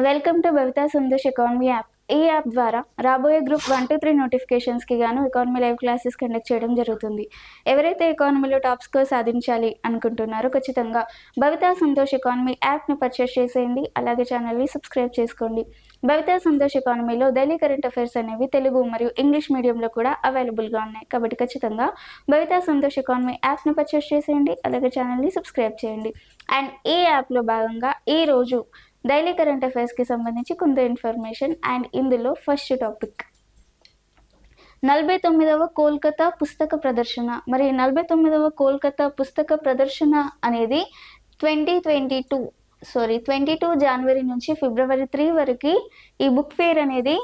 Welcome to Bhavitha Santosh economy app. ఈ app ద్వారా రాబోయే గ్రూప్ 1 to 3 నోటిఫికేషన్స్కి గాను ఎకానమీ లైవ్ క్లాసెస్ కండక్ట్ చేయడం జరుగుతుంది. ఎవరైతే ఎకానమీలో టాప్ స్కోర్ సాధించాలి అనుకుంటున్నారో ఖచ్చితంగా భవితా సంతోష్ ఎకానమీ యాప్ని పర్చేస్ చేసేయండి. అలాగే ఛానల్ని సబ్స్క్రైబ్ చేసుకోండి. భవితా సంతోష్ ఎకానమీలో డైలీ కరెంట్ అఫైర్స్ అనేవి తెలుగు మరియు ఇంగ్లీష్ మీడియంలో కూడా అవైలబుల్గా ఉన్నాయి. కాబట్టి ఖచ్చితంగా భవితా సంతోష్ ఎకానమీ యాప్ని పర్చేస్ చేసేయండి. అలాగే ఛానల్ని సబ్స్క్రైబ్ చేయండి. అండ్ ఈ యాప్లో భాగంగా ఈరోజు డైలీ కరెంట్ అఫైర్స్కి సంబంధించి కొంత ఇన్ఫర్మేషన్. అండ్ ఇందులో ఫస్ట్ టాపిక్ 49వ కోల్కతా పుస్తక ప్రదర్శన. మరి 49వ కోల్కతా పుస్తక ప్రదర్శన అనేది 22 జనవరి నుంచి ఫిబ్రవరి 3 వరకు ఈ బుక్ ఫేర్ అనేది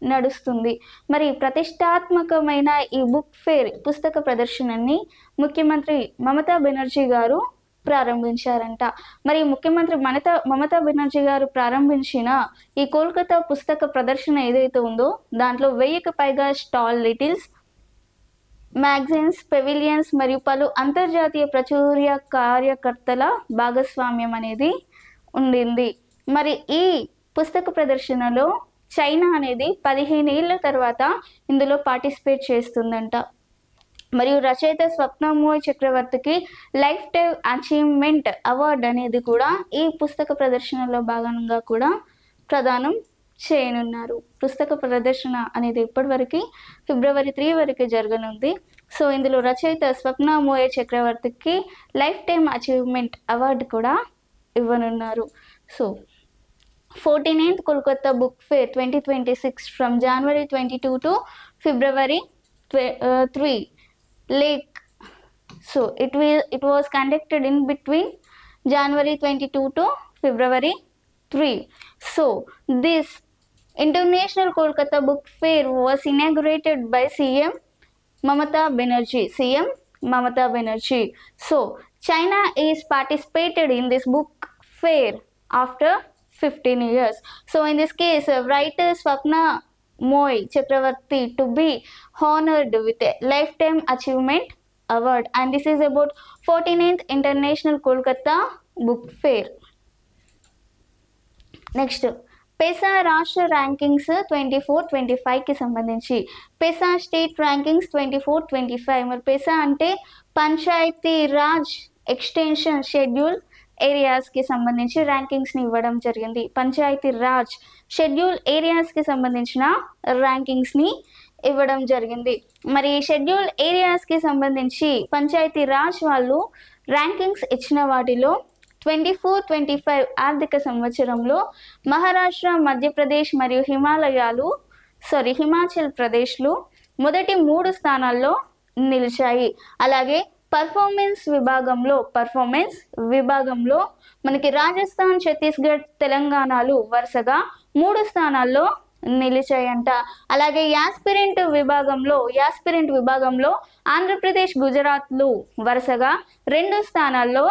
నడుస్తుంది. మరి ప్రతిష్టాత్మకమైన ఈ బుక్ ఫేర్ పుస్తక ప్రదర్శనని ముఖ్యమంత్రి మమతా బెనర్జీ గారు ప్రారంభించారంట. మరి ముఖ్యమంత్రి మమతా బెనర్జీ గారు ప్రారంభించిన ఈ కోల్కతా పుస్తక ప్రదర్శన ఏదైతే ఉందో దాంట్లో 1000కి పైగా స్టాల్, లిటిల్స్, మ్యాగజైన్స్, పెవిలియన్స్ మరియు పలు అంతర్జాతీయ ప్రచుర్య కార్యకర్తల భాగస్వామ్యం అనేది ఉండింది. మరి ఈ పుస్తక ప్రదర్శనలో చైనా అనేది 15 ఏళ్ల తర్వాత ఇందులో పార్టిసిపేట్ చేస్తుందంట. మరియు రచయిత స్వప్నమోయ్ చక్రవర్తికి లైఫ్ టైమ్ అచీవ్మెంట్ అవార్డు అనేది కూడా ఈ పుస్తక ప్రదర్శనలో భాగంగా కూడా ప్రదానం చేయనున్నారు. పుస్తక ప్రదర్శన అనేది ఇప్పటివరకు ఫిబ్రవరి 3 వరకు జరగనుంది. సో ఇందులో రచయిత స్వప్నమోయ్ చక్రవర్తికి లైఫ్ టైమ్ అచీవ్మెంట్ అవార్డు కూడా ఇవ్వనున్నారు. So 49th Kolkata book fair 2026 from January 22 to February 3 lake. So it was conducted in between January 22 to February 3. So this International Kolkata Book Fair was inaugurated by CM Mamata Banerjee. So China is participated in this book fair after 15 years. So in this case, writer Swapnamoi Chakravarti to be honored with a lifetime achievement award, and this is about 49th International Kolkata Book Fair. Next, పెసా రాష్ట్ర rankings 24-25కి సంబంధించి పెసా state rankings 24-25. మరి పెసా అంటే panchayat Raj extension schedule ఏరియాస్కి సంబంధించి ర్యాంకింగ్స్ని ఇవ్వడం జరిగింది. Panchayat Raj schedule ఏరియాస్కి సంబంధించిన ర్యాంకింగ్స్ని ఇవ్వడం జరిగింది. మరి షెడ్యూల్ ఏరియాస్కి సంబంధించి పంచాయతీ రాజ్ వాళ్ళు ర్యాంకింగ్స్ ఇచ్చిన వాటిలో 24-25 ఆర్థిక సంవత్సరంలో మహారాష్ట్ర, మధ్యప్రదేశ్ మరియు హిమాచల్ ప్రదేశ్లు మొదటి 3 స్థానాల్లో నిలిచాయి. అలాగే పర్ఫార్మెన్స్ విభాగంలో మనకి రాజస్థాన్, ఛత్తీస్గఢ్, తెలంగాణలు వరుసగా 3 స్థానాల్లో నిలిచాయంట. అలాగే యాస్పిరెంట్ విభాగంలో ఆంధ్రప్రదేశ్, గుజరాత్లు వరుసగా 2 స్థానాల్లో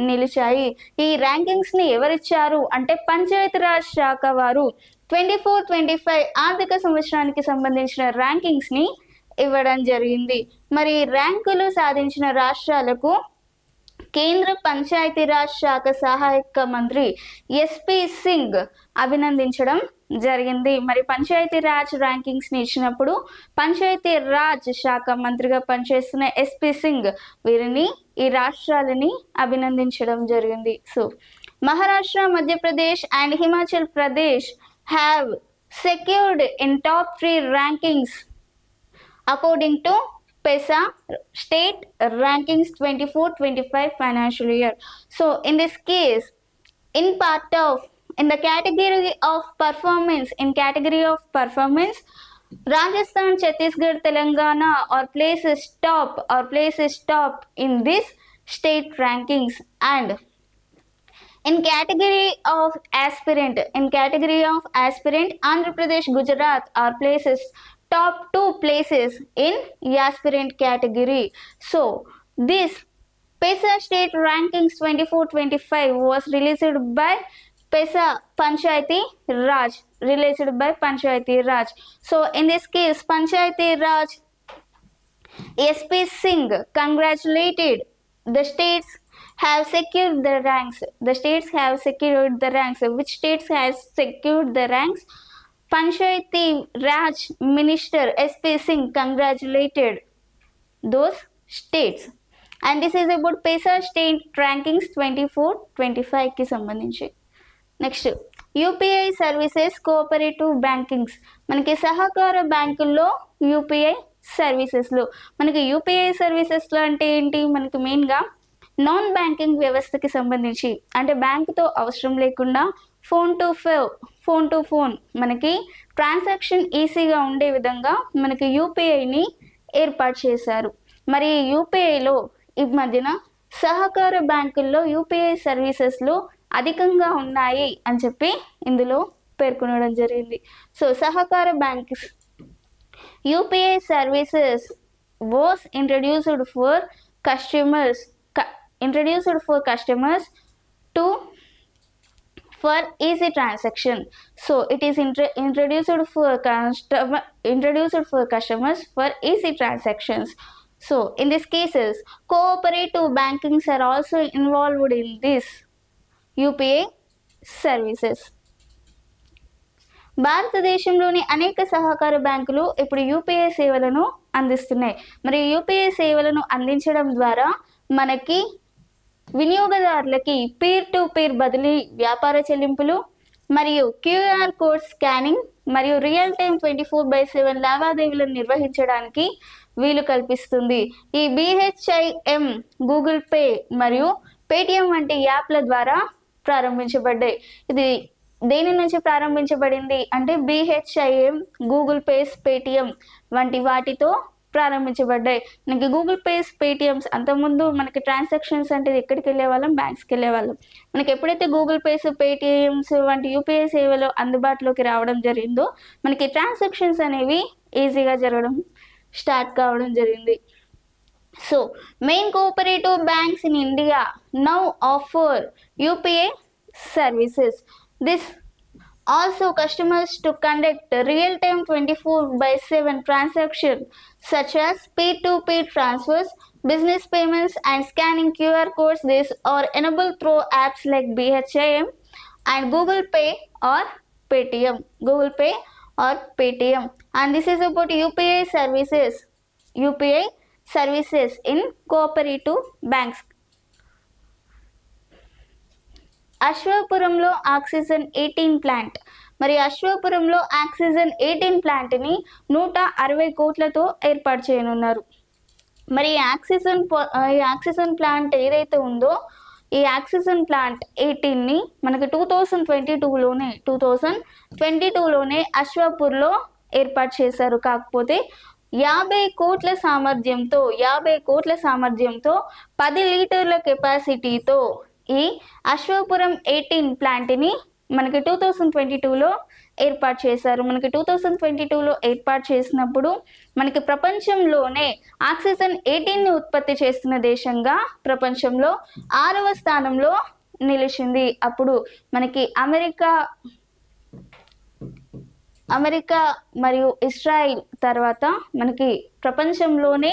నిలిచాయి. ఈ ర్యాంకింగ్స్ని ఎవరిచ్చారు అంటే పంచాయతీరాజ్ శాఖ వారు 24-25 ఆర్థిక సంవత్సరానికి సంబంధించిన ర్యాంకింగ్స్ని ఇవ్వడం జరిగింది. మరి ర్యాంకులు సాధించిన రాష్ట్రాలకు కేంద్ర పంచాయతీరాజ్ శాఖ సహాయక మంత్రి ఎస్పీ సింగ్ అభినందించడం జరిగింది. మరి పంచాయతీరాజ్ ర్యాంకింగ్స్ని ఇచ్చినప్పుడు పంచాయతీరాజ్ శాఖ మంత్రిగా పనిచేస్తున్న ఎస్పీ సింగ్ ఈ రాష్ట్రాలని అభినందించడం జరిగింది. So Maharashtra, Madhya Pradesh and Himachal Pradesh have secured in top 3 rankings according to PESA state rankings 24-25 financial year. So in this case, in the category of performance, Rajasthan, Chhattisgarh, Telangana are places top in this state rankings. And in category of aspirant, Andhra Pradesh, Gujarat are places top 2 places in aspirant category. So this PESA state rankings 24-25 was released by PESA Panchayati Raj. So in this case, Panchayati Raj SP Singh congratulated the states have secured the ranks. The states have secured the ranks. Which states has secured the ranks? Panchayati Raj Minister SP Singh congratulated those states. And this is about PESA state rankings 24-25 కి సంబంధించి. Next UPI services cooperative bankings. మనకి సహకార బ్యాంకుల్లో UPI సర్వీసెస్లో మనకి UPI సర్వీసెస్లో అంటే ఏంటి, మనకి మెయిన్గా నాన్ బ్యాంకింగ్ వ్యవస్థకి సంబంధించి, అంటే బ్యాంకుతో అవసరం లేకుండా ఫోన్ టు ఫోన్ మనకి ట్రాన్సాక్షన్ ఈజీగా ఉండే విధంగా మనకి యూపీఐని ఏర్పాటు చేశారు. మరి యూపీఐలో ఈ మధ్యన సహకార బ్యాంకుల్లో యూపీఐ సర్వీసెస్లో అధికంగా ఉన్నాయి అని చెప్పి ఇందులో పేర్కొనడం జరిగింది. సో సహకార banks UPI services was introduced for customers to for easy transaction. So it is introduced for customers for easy transactions. So in these cases cooperative bankings are also involved in this UPI services. భారతదేశంలోని అనేక సహకార బ్యాంకులు ఇప్పుడు UPI సేవలను అందిస్తున్నాయి. మరి UPI సేవలను అందించడం ద్వారా మనకి వినియోగదారులకి పీర్ టు పీర్ బదిలీ, వ్యాపార చెల్లింపులు మరియు క్యూఆర్ కోడ్ స్కానింగ్ మరియు రియల్ టైం 24/7 లావాదేవీలను నిర్వహించడానికి వీలు కల్పిస్తుంది. ఈ BHIM, గూగుల్ పే మరియు పేటిఎం వంటి యాప్ల ద్వారా ప్రారంభించబడ్డాయి. ఇది దేని నుంచి ప్రారంభించబడింది అంటే BHIM, గూగుల్ పేస్, పేటిఎం వంటి వాటితో ప్రారంభించబడ్డాయి. మనకి గూగుల్ పేస్, పేటిఎమ్స్ అంతకుముందు మనకి ట్రాన్సాక్షన్స్ అంటే ఎక్కడికి వెళ్ళే వాళ్ళం, బ్యాంక్స్కి వెళ్ళే వాళ్ళం. మనకి ఎప్పుడైతే గూగుల్ పేస్, పేటిఎమ్స్ వంటి యూపీఐ సేవలు అందుబాటులోకి రావడం జరిగిందో మనకి ట్రాన్సాక్షన్స్ అనేవి ఈజీగా జరగడం స్టార్ట్ కావడం జరిగింది. So main cooperative banks in India now offer UPI services. This also customers to conduct real-time 24/7 transactions such as peer-to-peer transfers, business payments and scanning QR codes. These are enabled through apps like BHIM and Google Pay or Paytm. And this is about UPI services in cooperative banks. అశ్వాపురంలో oxygen 18 plant. మరి అశ్వాపురంలో oxygen 18 ప్లాంట్ని 160 కోట్లతో ఏర్పాటు చేయనున్నారు. మరి ఈ oxygen plant ఏదైతే ఉందో ఈ ఆక్సిజన్ ప్లాంట్ 18ని మనకి 2022లోనే అశ్వాపూర్లో ఏర్పాటు చేశారు. కాకపోతే 50 కోట్ల సామర్థ్యంతో 10 లీటర్ల కెపాసిటీతో ఈ అశ్వాపురం 18 ప్లాంట్ని మనకి 2022లో ఏర్పాటు చేశారు. మనకి 2022లో ఏర్పాటు చేసినప్పుడు మనకి ప్రపంచంలోనే ఆక్సిజన్ 18ని ఉత్పత్తి చేస్తున్న దేశంగా ప్రపంచంలో 6వ స్థానంలో నిలిచింది. అప్పుడు మనకి అమెరికా మరియు ఇజ్రాయిల్ తర్వాత మనకి ప్రపంచంలోనే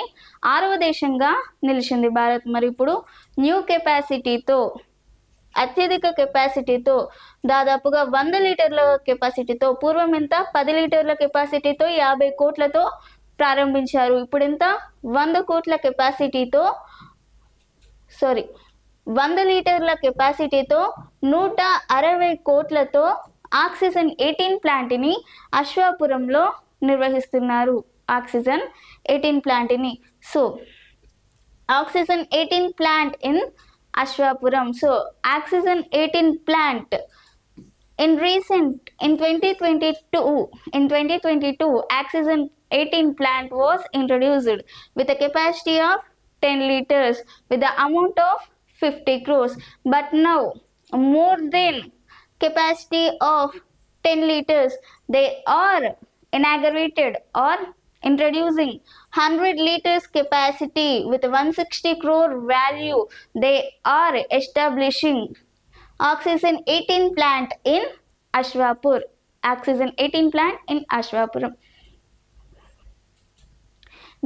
6వ దేశంగా నిలిచింది భారత్. మరి ఇప్పుడు న్యూ కెపాసిటీతో, అత్యధిక కెపాసిటీతో, దాదాపుగా 100 లీటర్ల కెపాసిటీతో, పూర్వం ఎంత 10 లీటర్ల కెపాసిటీతో 50 కోట్లతో ప్రారంభించారు. ఇప్పుడు ఎంత 100 లీటర్ల కెపాసిటీతో 160 కోట్లతో ఆక్సిజన్ 18 ప్లాంట్ని అశ్వాపురంలో నిర్వహిస్తున్నారు. ఆక్సిజన్ 18 ప్లాంట్ని. So oxygen 18 plant in Ashwapuram. So oxygen 18 plant in 2022 oxygen 18 plant was introduced with a capacity of 10 liters with the amount of 50 crores. But now more than capacity of 10 liters they are inaugurated or introducing 100 liters capacity with 160 crore value. They are establishing oxygen 18 plant in Ashwapur. Oxygen 18 plant in Ashwapuram.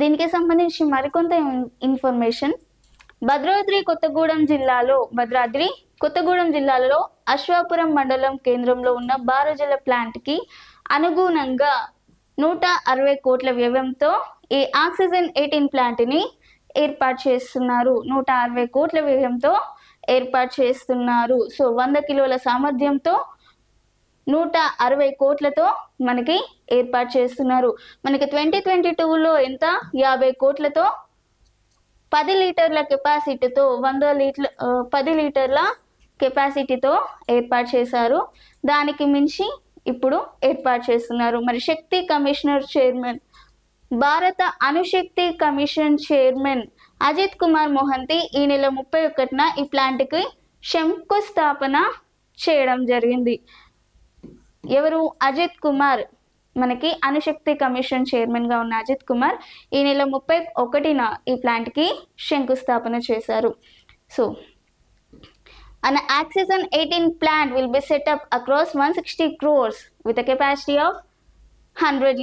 దీనికి సంబంధించి మరికొంత information. Bhadradri Kothagudem జిల్లాలో అశ్వాపురం మండలం కేంద్రంలో ఉన్న బారుజల ప్లాంట్కి అనుగుణంగా 160 కోట్ల వ్యయంతో ఈ ఆక్సిజన్ 18 ప్లాంట్ని ఏర్పాటు చేస్తున్నారు. 160 కోట్ల వ్యయంతో ఏర్పాటు చేస్తున్నారు. సో 100 కిలోల సామర్థ్యంతో 160 కోట్లతో మనకి ఏర్పాటు చేస్తున్నారు. మనకి 2022లో ఎంత 50 కోట్లతో 10 లీటర్ల కెపాసిటీతో 10 లీటర్ల కెపాసిటీతో ఏర్పాటు చేశారు. దానికి మించి ఇప్పుడు ఏర్పాటు చేస్తున్నారు. మరి శక్తి కమిషనర్ చైర్మన్ భారత అణుశక్తి కమిషన్ చైర్మన్ అజిత్ కుమార్ మొహంతి ఈ నెల 31న ఈ ప్లాంట్కి శంకుస్థాపన చేయడం జరిగింది. ఎవరు? అజిత్ కుమార్. మనకి అణుశక్తి కమిషన్ చైర్మన్గా ఉన్న అజిత్ కుమార్ ఈ నెల 31న ఈ ప్లాంట్కి శంకుస్థాపన చేశారు. So an oxygen 18 plant will be set up across 160 crores with a capacity of 100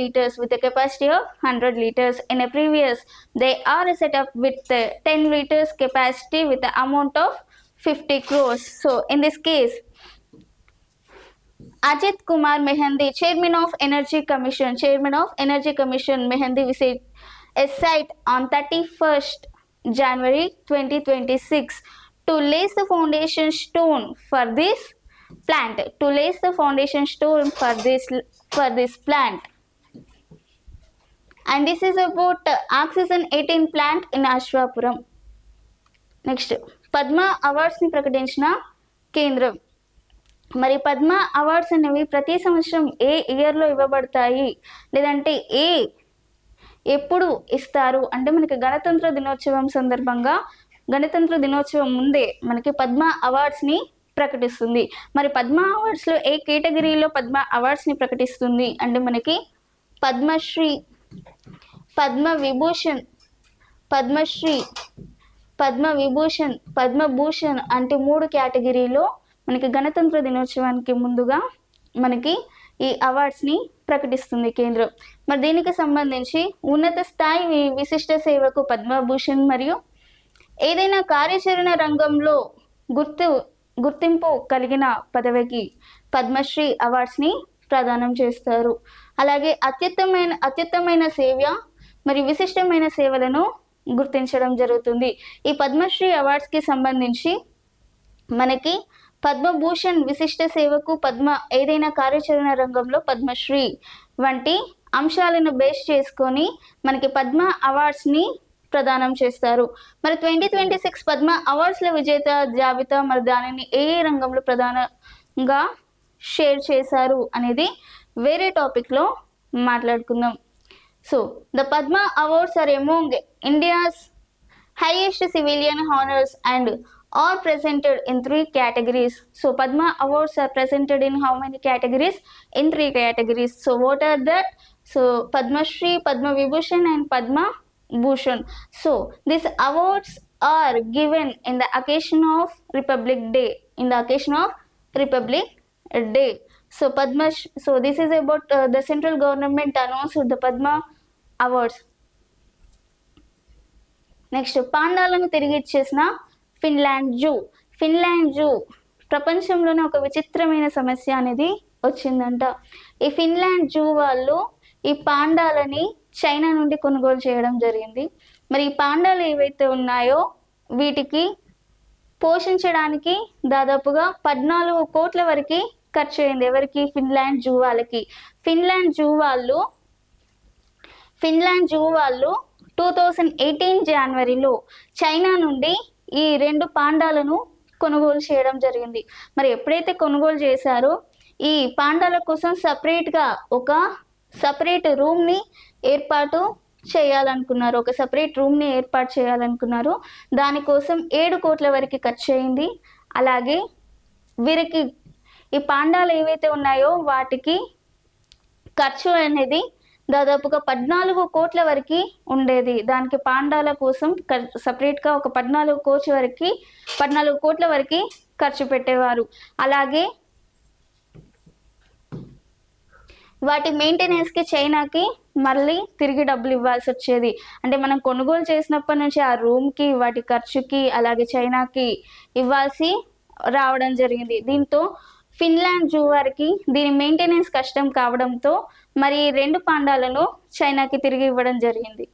liters. In a previous, they are set up with 10 liters capacity with the amount of 50 crores. So in this case, Ajit Kumar Mehandee, Chairman of Energy Commission Mehandee visit a site on 31st January 2026 to lay the foundation stone for this plant. For this plant. And this is about oxygen 18 plant in Ashwapuram. Next, Padma అవార్డ్స్ని ప్రకటించిన కేంద్రం. మరి Padma awards అనేవి ప్రతి సంవత్సరం ఏ ఇయర్లో ఇవ్వబడతాయి, లేదంటే ఎప్పుడు ఇస్తారు అంటే మనకి గణతంత్ర దినోత్సవం సందర్భంగా, గణతంత్ర దినోత్సవం ముందే మనకి పద్మ అవార్డ్స్ని ప్రకటిస్తుంది. మరి పద్మ అవార్డ్స్లో ఏ కేటగిరీలో పద్మ అవార్డ్స్ని ప్రకటిస్తుంది అంటే మనకి పద్మశ్రీ, పద్మవిభూషణ్, పద్మభూషణ్ అంటే 3 కేటగిరీలో మనకి గణతంత్ర దినోత్సవానికి ముందుగా మనకి ఈ అవార్డ్స్ని ప్రకటిస్తుంది కేంద్రం. మరి దీనికి సంబంధించి ఉన్నత స్థాయి విశిష్ట సేవకు పద్మభూషణ్ మరియు ఏదైనా కార్యాచరణ రంగంలో గుర్తింపు కలిగిన పదవికి పద్మశ్రీ అవార్డ్స్ని ప్రదానం చేస్తారు. అలాగే అత్యుత్తమైన సేవ మరియు విశిష్టమైన సేవలను గుర్తించడం జరుగుతుంది. ఈ పద్మశ్రీ అవార్డ్స్కి సంబంధించి మనకి పద్మభూషణ్ విశిష్ట సేవకు ఏదైనా కార్యాచరణ రంగంలో పద్మశ్రీ వంటి అంశాలను బేస్ చేసుకొని మనకి పద్మ అవార్డ్స్ని ప్రదానం చేస్తారు. మరి 2026 పద్మ అవార్డ్స్ల విజేత జాబితా, మరి దానిని ఏ రంగంలో ప్రధానంగా షేర్ చేశారు అనేది వేరే టాపిక్లో మాట్లాడుకుందాం. So the Padma awards are among India's highest civilian honours and are presented in 3 categories. So Padma awards are presented in how many categories? In 3 categories. So what are that? So Padma Shri, Padma Vibhushan and Padma Bhushan. So these awards are given in the occasion of Republic Day. So so this is about the central government announced the Padma awards. Next, పాండాలను తిరిగి ఇచ్చేసిన Finland zoo ప్రపంచంలోనే ఒక విచిత్రమైన సమస్య అనేది వచ్చిందంట. ఈ Finland zoo వాళ్ళు ఈ పాండాలని చైనా నుండి కొనుగోలు చేయడం జరిగింది. మరి ఈ పాండాలు ఏవైతే ఉన్నాయో వీటికి పోషించడానికి దాదాపుగా 14 కోట్ల వరకు ఖర్చు అయింది. ఎవరికి? ఫిన్లాండ్ జూ వాళ్ళకి. ఫిన్లాండ్ జూ వాళ్ళు 2018 జనవరిలో చైనా నుండి ఈ 2 పాండాలను కొనుగోలు చేయడం జరిగింది. మరి ఎప్పుడైతే కొనుగోలు చేశారో ఈ పాండాల కోసం సపరేట్గా ఒక సపరేట్ రూమ్ని ఏర్పాటు చేయాలనుకున్నారు. దానికోసం 7 కోట్ల వరకు ఖర్చు అయింది. అలాగే వీరికి ఈ పాండాలు ఏవైతే ఉన్నాయో వాటికి ఖర్చు అనేది దాదాపుగా 14 కోట్ల వరకు ఉండేది. దానికి పాండాల కోసం సపరేట్గా ఒక 14 కోట్ల వరకు ఖర్చు పెట్టేవారు. అలాగే వాటి మెయింటెనెన్స్కి చైనాకి మళ్ళీ తిరిగి డబ్బులు ఇవ్వాల్సి వచ్చేది. అంటే మనం కొనుగోలు చేసినప్పటి నుంచి ఆ రూమ్కి, వాటి ఖర్చుకి, అలాగే చైనాకి ఇవ్వాల్సి రావడం జరిగింది. దీంతో ఫిన్లాండ్ జూ వారికి దీని మెయింటెనెన్స్ కష్టం కావడంతో మరి 2 పాండాలను చైనాకి తిరిగి ఇవ్వడం జరిగింది.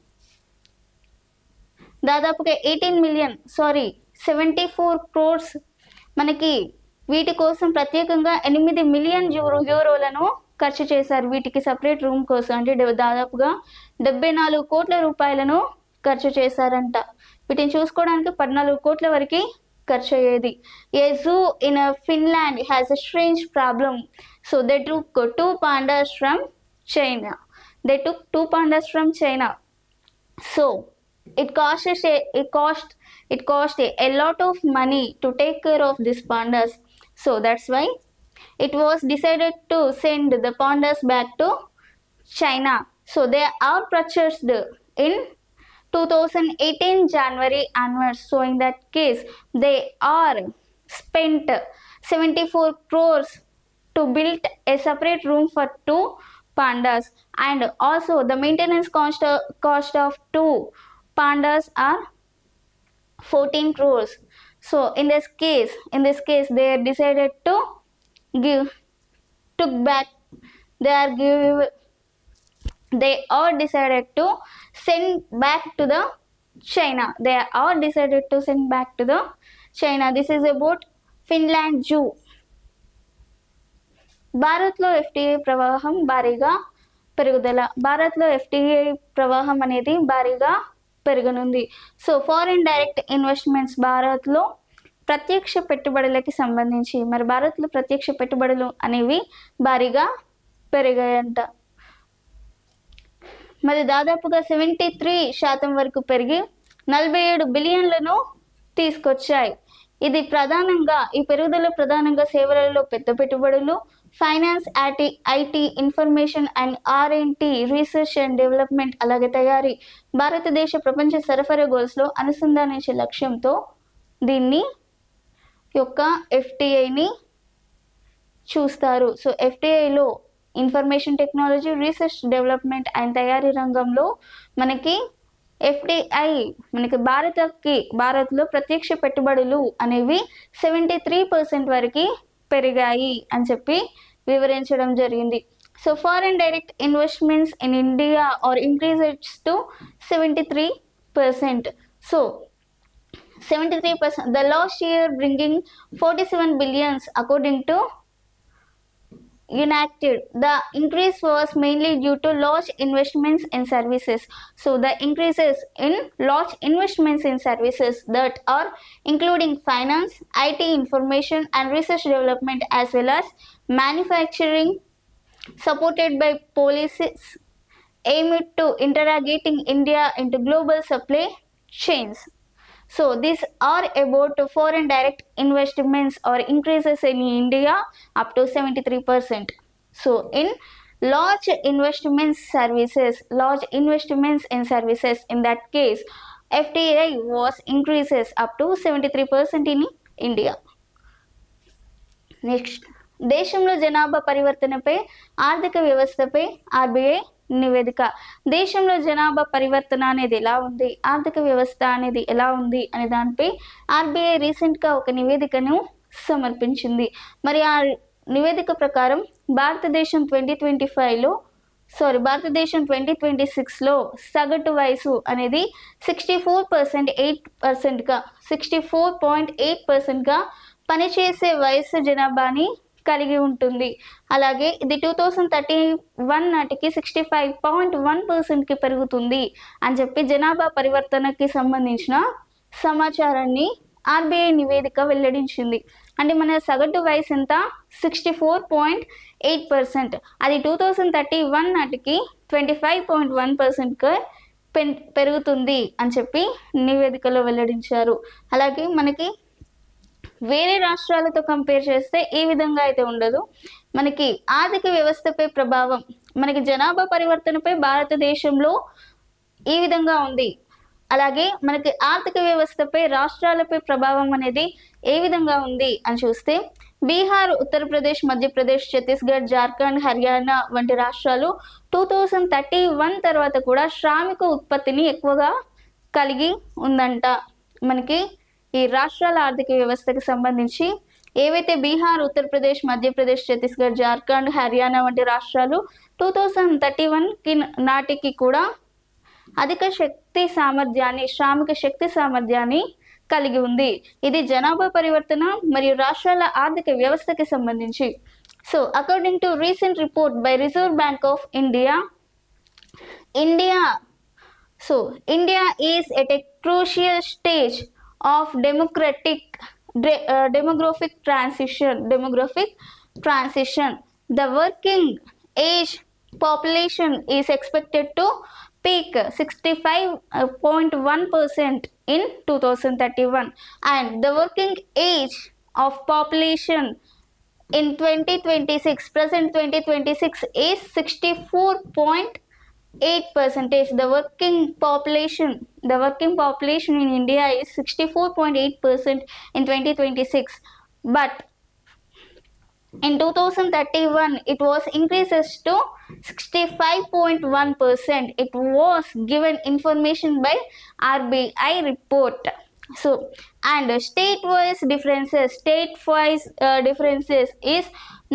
దాదాపుగా 74 crores మనకి వీటి కోసం ప్రత్యేకంగా 8 మిలియన్ యూరోలను ఖర్చు చేశారు. వీటికి సపరేట్ రూమ్ కోసం అంటే దాదాపుగా 74 కోట్ల రూపాయలను ఖర్చు చేశారంట. వీటిని చూసుకోవడానికి 14 కోట్ల వరకు ఖర్చు అయ్యేది. A zoo in Finland has a strange problem. So they took 2 pandas from China. So it cost a lot of money to take care of these pandas. So that's why it was decided to send the pandas back to China. So they are purchased in 2018 January onwards. So in that case they are spent 74 crores to build a separate room for 2 pandas, and also the maintenance cost of 2 pandas are 14 crores. So in this case they decided to decided to send back to the China. This is about Finland Zoo. భారత్లో FTI ప్రవాహం భారీగా పెరుగుదల. భారత్లో FTI ప్రవాహం అనేది భారీగా పెరగనుంది. So foreign direct investments, భారత్లో ప్రత్యక్ష పెట్టుబడులకి సంబంధించి మరి భారత్లో ప్రత్యక్ష పెట్టుబడులు అనేవి భారీగా పెరిగాయంట. మరి దాదాపుగా 73% వరకు పెరిగి 47 బిలియన్లను తీసుకొచ్చాయి. ఈ పెరుగుదల ప్రధానంగా సేవలలో పెద్ద పెట్టుబడులు, finance, IT, information and R&D, research and development, అలాగే తయారీ, భారతదేశ ప్రపంచ సరఫరా గోల్స్లో అనుసంధానించే లక్ష్యంతో దీన్ని యొక్క ఎఫ్టీఐని చూస్తారు. సో ఎఫ్టీఐలో information technology, research, development and తయారీ రంగంలో మనకి ఎఫ్టీఐ భారత్లో ప్రత్యక్ష పెట్టుబడులు అనేవి 73% వరకు పెరిగాయి అని చెప్పి వివరించడం జరిగింది. So foreign direct investments in India are increases to 73%. So 73%. The last year bringing 47 billions according to United. The increase was mainly due to large investments in services. So the increases in large investments in services that are including finance, IT, information and research development as well as manufacturing, supported by policies aimed to integrating India into global supply chains. So these are about foreign direct investments or increases in India up to 73%. So in large investments in services, in that case FDI was increases up to 73% in India. Next, దేశంలో జనాభా పరివర్తనపై ఆర్థిక వ్యవస్థపై RBI నివేదిక. దేశంలో జనాభా పరివర్తన అనేది ఎలా ఉంది, ఆర్థిక వ్యవస్థ అనేది ఎలా ఉంది అనే దానిపై ఆర్బీఐ రీసెంట్గా ఒక నివేదికను సమర్పించింది. మరి ఆ నివేదిక ప్రకారం భారతదేశం 2026లో సగటు వయసు అనేది 64.8%గా పనిచేసే వయసు జనాభాని కలిగి ఉంటుంది. అలాగే ఇది 2031 నాటికి 65.1%కి పెరుగుతుంది అని చెప్పి జనాభా పరివర్తనకి సంబంధించిన సమాచారాన్ని ఆర్బీఐ నివేదిక వెల్లడించింది. అంటే మన సగటు వయసు ఎంత? 64.8%. అది 2031 నాటికి 25.1%గా పెరుగుతుంది అని చెప్పి నివేదికలో వెల్లడించారు. అలాగే మనకి వేరే రాష్ట్రాలతో కంపేర్ చేస్తే ఈ విధంగా అయితే ఉండదు. మనకి ఆర్థిక వ్యవస్థపై ప్రభావం, మనకి జనాభా పరివర్తనపై భారతదేశంలో ఈ విధంగా ఉంది. అలాగే మనకి ఆర్థిక వ్యవస్థపై రాష్ట్రాలపై ప్రభావం అనేది ఏ విధంగా ఉంది అని చూస్తే బీహార్, ఉత్తరప్రదేశ్, మధ్యప్రదేశ్, ఛత్తీస్గఢ్, జార్ఖండ్, హర్యానా వంటి రాష్ట్రాలు 2031 తర్వాత కూడా శ్రామిక ఉత్పత్తిని ఎక్కువగా కలిగి ఉందంట. మనకి ఈ రాష్ట్రాల ఆర్థిక వ్యవస్థకి సంబంధించి ఏవైతే బీహార్, ఉత్తరప్రదేశ్, మధ్యప్రదేశ్, ఛత్తీస్గఢ్, జార్ఖండ్, హర్యానా వంటి రాష్ట్రాలు 2031కి నాటికి కూడా అధిక శక్తి సామర్థ్యాన్ని, శ్రామిక శక్తి సామర్థ్యాన్ని కలిగి ఉంది. ఇది జనాభా పరివర్తన మరియు రాష్ట్రాల ఆర్థిక వ్యవస్థకి సంబంధించి. So according to recent report by reserve bank of India, India is at a crucial stage of demographic transition. The working age population is expected to peak 65.1% in 2031, and the working age of population in 2026 is 64.8%. The working population in India is 64.8% in 2026, but in 2031 it was increases to 65.1%. It was given information by RBI report. So and state-wise differences is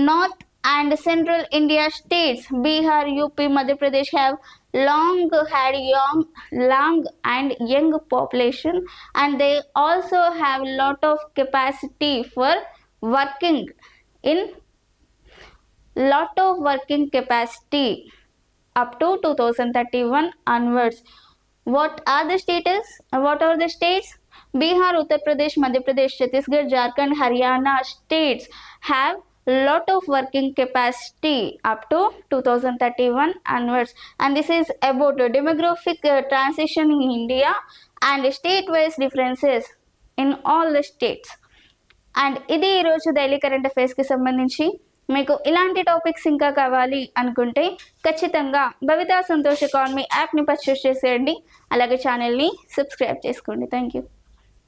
North and Central India states, Bihar, UP, Madhya Pradesh have long and young population, and they also have lot of capacity for working capacity up to 2031 onwards. What are the states? Bihar, Uttar Pradesh, Madhya Pradesh, Chhattisgarh, Jharkhand, Haryana states have lot of working capacity up to 2031 onwards, and this is about demographic transition in India and state-wise differences in all the states. And ఇది ఈరోజు daily current అఫైర్స్కి సంబంధించి. మీకు ఇలాంటి topics ఇంకా కావాలి అనుకుంటే ఖచ్చితంగా భవితా Santosh economy యాప్ని పర్చేస్ చేసేయండి. అలాగే ఛానల్ని సబ్స్క్రైబ్ చేసుకోండి. Thank you.